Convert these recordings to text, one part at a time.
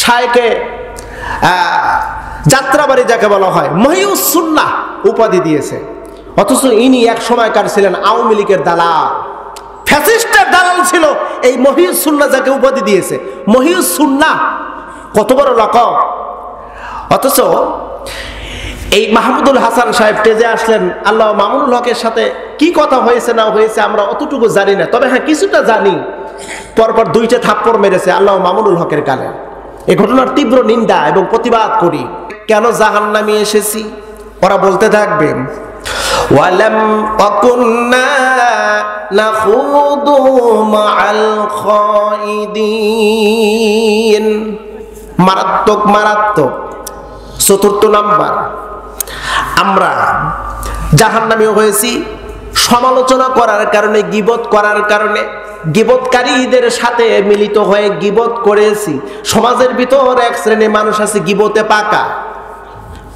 শায়েখে যাত্রাবাড়ি যাকে বলা হয় মহিউস সুন্নাহ উপাধি দিয়েছে, অথচ ইনি এক সময়কার ছিলেন আওয়ামী লীগের দালাল, ফ্যাসিস্টের দালাল ছিল। এই মহিউস সুন্নাহ যাকে উপাধি দিয়েছে, মহিউস সুন্নাহ কত বড় লকব। অথচ এই মাহমুদুল হাসান সাহেব টেজে আসলেন, আল্লাহ মামুনুল হকের সাথে কি কথা হয়েছে না হয়েছে আমরা অতটুকু জানি না, তবে হ্যাঁ কিছুটা জানি। পরপর 2টা থাপ্পড় মেরেছে আল্লাহ মামুনুল হকের গালে। এই ঘটনার তীব্র নিন্দা এবং প্রতিবাদ করি। কেন জাহান্নামে এসেছি ওরা বলতে থাকবে, ওয়ালাম আকুন্না নাখুদু মাআল খাইদিন। মারাত্মক মারাত্মক 4র্থ নাম্বার, আমরা জাহান্নামী হয়েছি সমালোচনা করার কারণে, গীবত করার কারণে, গীবতকারীদের সাথে মিলিত হয়ে গীবত করেছি। সমাজের ভিতর এক শ্রেণীর মানুষ আছে গীবতে পাকা।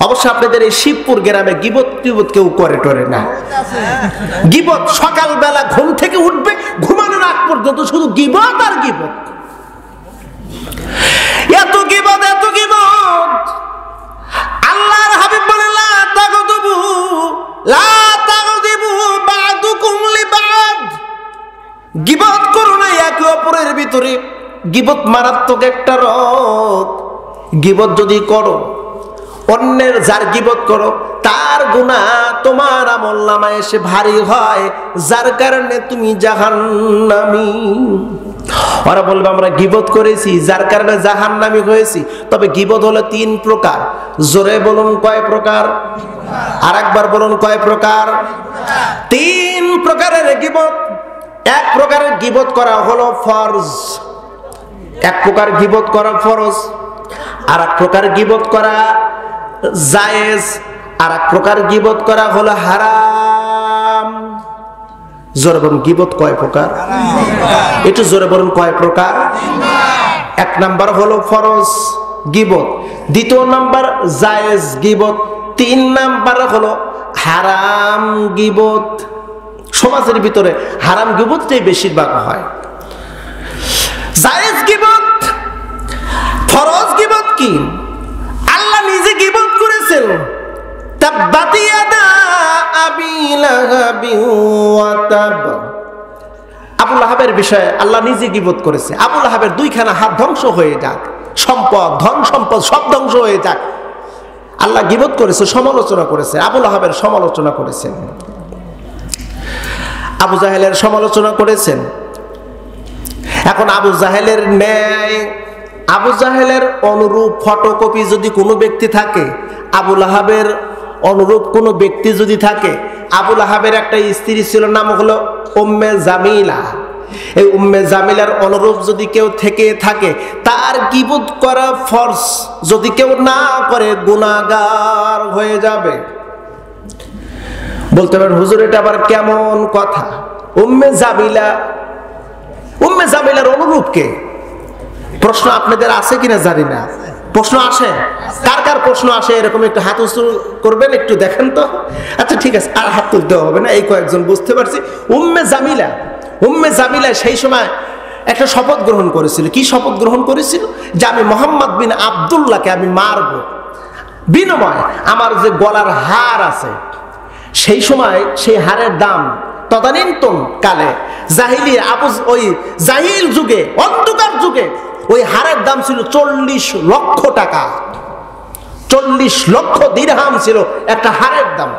অবশ্য আপনাদের এই শিবপুর গ্রামে গীবত কেউ করে টরে না। গীবত সকালবেলা ঘুম থেকে উঠবে, ঘুমানোর আগ পর্যন্ত শুধু গীবত আর গীবত। এত গীবত, এত গীবত। আল্লাহর হাবিব বলেন, লা তাগদিবু, লা তাগদিবু বা'দুকুম লিবা'দ। গীবত করো না একে অপরের ভিতরে। গীবত মারাত্মক একটা রোগ। গীবত যদি করো, অন্যের যার গীবত করো তার গুনাহ তোমার আমলনামায় এসে ভারী হয়, যার কারণে তুমি জাহান্নামী। ওরা বলবে আমরা গীবত করেছি যার কারণে জাহান্নামী হয়েছি। তবে গীবত হলো 3 প্রকার। জোরে বলুন কয় প্রকার? আরেকবার বলুন কয় প্রকার? 3 প্রকারের গীবত। এক প্রকারের গীবত করা হলো ফরজ, এক প্রকার গীবত করা ফরজ, আর এক প্রকার গীবত করা জায়েজ, আর এক প্রকার গীবত করা হলো হারাম। জোরে বলুন গীবত কয় প্রকার? একটু জোরে বলুন কয় প্রকার? 1 নাম্বার হলো ফরজ গীবত, 2 নাম্বার জায়েজ গীবত, 3 নাম্বার হলো হারাম গীবত। সমাজের ভিতরে হারাম গীবতটাই বেশিরভাগ হয়। জায়েজ গীবত, ফরজ গীবত কি? আল্লাহ নিজে গীবত করেছেন, তাব্বাত ইয়াদা আবি লাহাবি ওয়া তাব। আবু লাহাবের বিষয়ে আল্লাহ নিজে গীবত করেছে। আবু লাহাবের 2খানা হাত ধ্বংস হয়ে যাক, সম্পদ, ধন সম্পদ সব ধ্বংস হয়ে যাক। আল্লাহ গীবত করেছে, সমালোচনা করেছে। আবু লাহাবের সমালোচনা করেছেন, আবু জাহেলের সমালোচনা করেছেন। এখন আবু জাহেলের ন্যায়, আবু জাহেলের অনুরূপ ফটোকপি যদি কোনো ব্যক্তি থাকে, আবু লাহাবের অনুরূপ কোনো ব্যক্তি যদি থাকে, আবু লাহাবের একটা স্ত্রী ছিল, নাম হলো উম্মে জামিলা। এই উম্মে জামিলার অনুরূপ যদি কেউ থেকে থাকে, তার গীবত করা ফরজ, যদি কেউ না করে গুনাহগার হয়ে যাবে। বলতে পারেন হুজুর এটা আবার কেমন কথা? উম্মে জামিলার অনুরূপ কে? প্রশ্ন আপনাদের আছে কিনা জানি না, প্রশ্ন আসে। কার কার প্রশ্ন আসে এরকম একটু হাত উঁচু করবেন, একটু দেখেন তো। আচ্ছা ঠিক আছে, আর হাত তুলতে হবে না, এই কয়েকজন বুঝতে পারছি। উম্মে জামিলা সেই সময় একটা শপথ গ্রহণ করেছিল। কি শপথ গ্রহণ করেছিল? যে আমি মোহাম্মদ বিন আব্দুল্লাহকে আমি মারব, বিনিময় আমার যে গলার হার আছে, সেই সময় সেই হারের দাম তদানীন্তন কালে জাহিল যুগে, অন্ধকার যুগে ওই হারের দাম ছিল 40 লক্ষ টাকা। 40 লক্ষ দিরহাম ছিল একটা হারের দাম।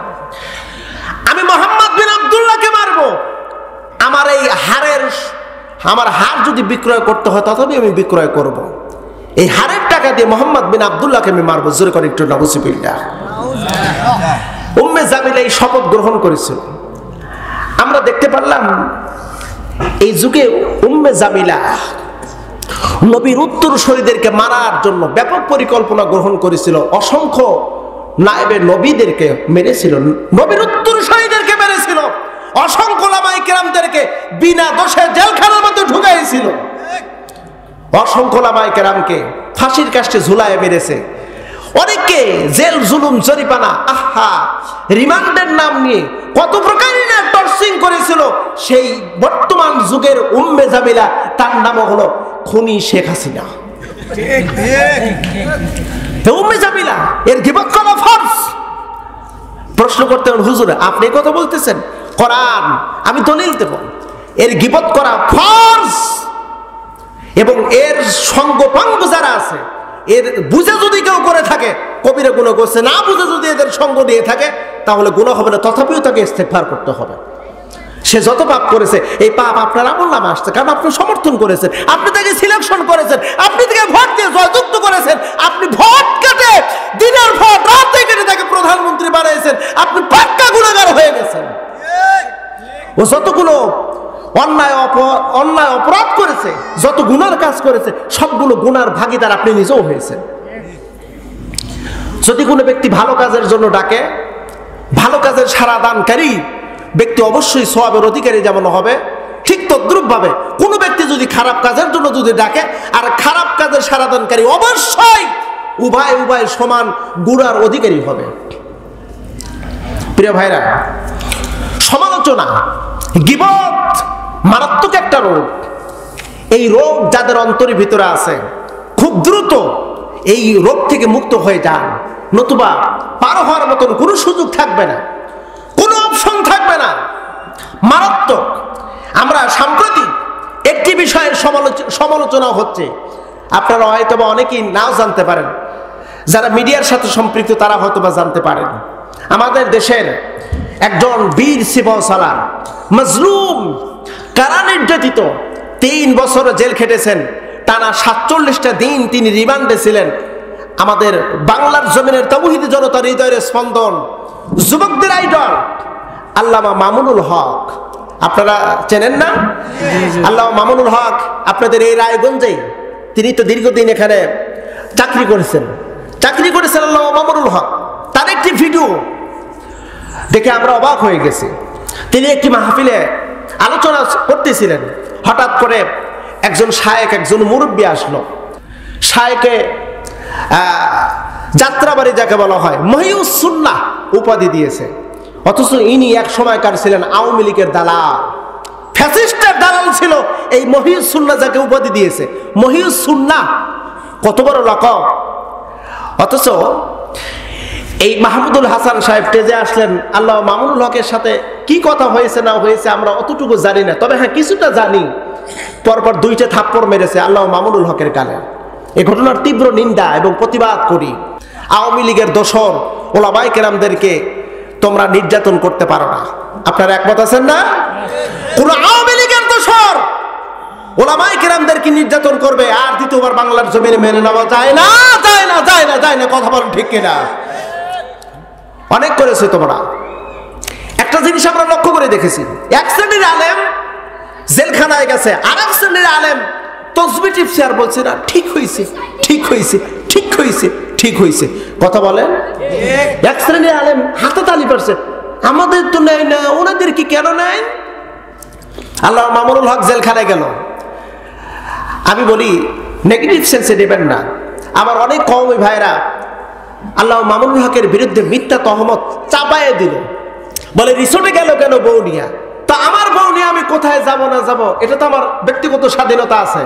আমি মোহাম্মদ বিন আব্দুল্লাহকে মারবো, আমার এই আমার হার যদি বিক্রয় করতে হয় তথাপি আমি বিক্রয় করব। এই হারের টাকা দিয়ে মোহাম্মদ বিন আব্দুল্লাহকে আমি মারবো। জোরে করে একটু নাউযুবিল্লাহ। উম্মে জামিলা এই শপথ গ্রহণ করেছিল। আমরা দেখতে পারলাম এই যুগে উম্মে জামিলা নবীর উত্তরসূরিদেরকে মারার জন্য ব্যাপক পরিকল্পনা গ্রহণ করেছিল। অসংখ্য নায়েবে নবীদেরকে মেরেছিল, নবীর উত্তরসূরিদেরকে মেরেছিল, অসংখ্য উলামায়ে কেরামদেরকে বিনা দোষে জেলখানার মধ্যে ঢুকাইছিল, অসংখ্য উলামায়ে কেরামকে ফাঁসির কাস্টে ঝুলায় মেরেছে, অনেককে জেল জুলুম জরিমানা রিমান্ডের নাম নিয়ে কত প্রকারের টর্চিং করেছিল। সেই বর্তমান যুগের উম্মে জামিলা, তার নাম হলো খুনি শেখ হাসিনা। উম্মে জামিলা এর গীবত করা ফরজ। প্রশ্ন করতে হুজুর আপনি কথা বলতেছেন, কোরআন আমি দলিল দেব, এর গীবত করা ফরজ এবং এর সঙ্গপাঙ্গ যারা আছে এর বুঝে যদি কেউ করে থাকে কবিরা গুনাহ করছে, না বুঝে যদি এদের সঙ্গ নিয়ে থাকে তাহলে গুনাহ হবে না, তথাপিও তাকে ইস্তেগফার করতে হবে। সে যত পাপ করেছে এই পাপ আপনার আমলনামে আসছে, কারণ আপনি সমর্থন করেছেন, আপনি তাকে সিলেকশন করেছেন, আপনি তাকে ভোট দিয়ে জয়যুক্ত করেছেন, আপনি ভোট কেটে দিনের ভোট রাতে কেটে তাকে প্রধানমন্ত্রী বানিয়েছেন, আপনি পাক্কা গুনাহগার হয়ে গেছেন। ও যতগুলো অন্যায় অপরাধ করেছে, যত গুনার কাজ করেছে, সবগুলো গুনার ভাগীদার আপনি নিজেও হয়েছেন। যদি কোনো ব্যক্তি ভালো কাজের জন্য ডাকে, ভালো কাজের সাড়া দানকারী ব্যক্তি অবশ্যই সওয়াবের অধিকারী যেমন হবে, ঠিক তদ্রুপ ভাবে কোনো ব্যক্তি যদি খারাপ কাজের জন্য যদি ডাকে আর খারাপ কাজের সাড়া দানকারী, অবশ্যই উভয় সমান গুনার অধিকারী হবে। প্রিয় ভাইরা, সমালোচনা, গীবত মারাত্মক একটা রোগ। এই রোগ যাদের অন্তরের ভিতরে আছে খুব দ্রুত এই রোগ থেকে মুক্ত হয়ে যান, নতুবা পার হওয়ার মতন কোনো সুযোগ থাকবে না, কোনো অপশন থাকবে না। মারাত্মক। আমরা সাম্প্রতিক একটি বিষয়ের সমালোচনা হচ্ছে, আপনারা হয়তো বা অনেকেই নাও জানতে পারেন, যারা মিডিয়ার সাথে সম্পৃক্ত তারা হয়তো বা জানতে পারেন। আমাদের দেশের একজন বীর সিপাহসালার মজলুম, কারা নির্যাতিত, 3 বছর জেল খেটেছেন, টানা 47টা দিন তিনি রিমান্ডে ছিলেন। আমাদের বাংলার জমিনের তাওহীদি জনতার হৃদয়ের স্পন্দন, যুবকদের আইডল আল্লামা মামুনুল হক, আপনারা চেনেন না? আল্লামা মামুনুল হক আপনাদের এই রায়গঞ্জে, তিনি তো দীর্ঘদিন এখানে চাকরি করেছেন আল্লামা মামুনুল হক। তার একটি ভিডিও দেখে আমরা অবাক হয়ে গেছি। তিনি একটি মাহফিলে আলোচনা করতেছিলেন, হঠাৎ করে একজন শায়েখ, একজন মুরব্বী আসলো। শায়েখে যাত্রাবাড়ি যাকে বলা হয়, মহিউস সুন্নাহ উপাধি দিয়েছে, অথচ ইনি এক সময়কার ছিলেন আওয়ামী লীগের দালাল, ফ্যাসিস্টের দালাল ছিল এই মহিউস সুন্নাহ যাকে উপাধি দিয়েছে। মহিউস সুন্নাহ কত বড় লকব! অথচ এই মাহমুদুল হাসান সাহেব টেজে আসলেন, আল্লাহ মামুনুল হকের সাথে কি কথা হয়েছে না হয়েছে আমরা অতটুকু জানি না, তবে হ্যাঁ কিছুটা জানি। পরপর 2টা থাপ্পড় মেরেছে আল্লাহ মামুনুল হকের গালে। এই ঘটনার তীব্র নিন্দা এবং প্রতিবাদ করি। আওয়ামী লীগের দোসর ওলামায়ে কেরামদেরকে তোমরা নির্যাতন করতে পারো না, আপনারা একমত আছেন না? কোন আওয়ামী লীগের দোসর ওলামায়ে কেরামদেরকে নির্যাতন করবে আর দ্বিতীয়বার বাংলার জমিনে মেনে নেওয়া যায় না, যায় না, যায় না, যায় না। কথা বলেন ঠিক কিনা? অনেক করেছে তোমরা। একটা জিনিস আমরা লক্ষ্য করে দেখেছি, এক শ্রেণীর আলেম জেলখানায় গেছে, আর এক শ্রেণীর আলেম তসবিহ টিপছে আর বলছে না ঠিক হয়েছে, ঠিক হয়েছে, ঠিক হয়েছে, ঠিক হয়েছে। কথা বলেন? এক শ্রেণীর আলেম হাতে তালি পারছে, আমাদের তো নেয় না, ওনাদের কি কেন নেয়? আল্লাহ মামুনুল হক জেলখানায় গেল। আমি বলি নেগেটিভ সেন্সে নেবেন না। আমার অনেক কওমি ভাইরা আল্লাহ মামুনুল হকের বিরুদ্ধে মিথ্যা তহমত চাপায়ে দিল, বলে রিসোর্টে গেল কেন বউ নিয়া? তা আমার বউ নিয়ে আমি কোথায় যাব না যাব, এটা তো আমার ব্যক্তিগত স্বাধীনতা আছে।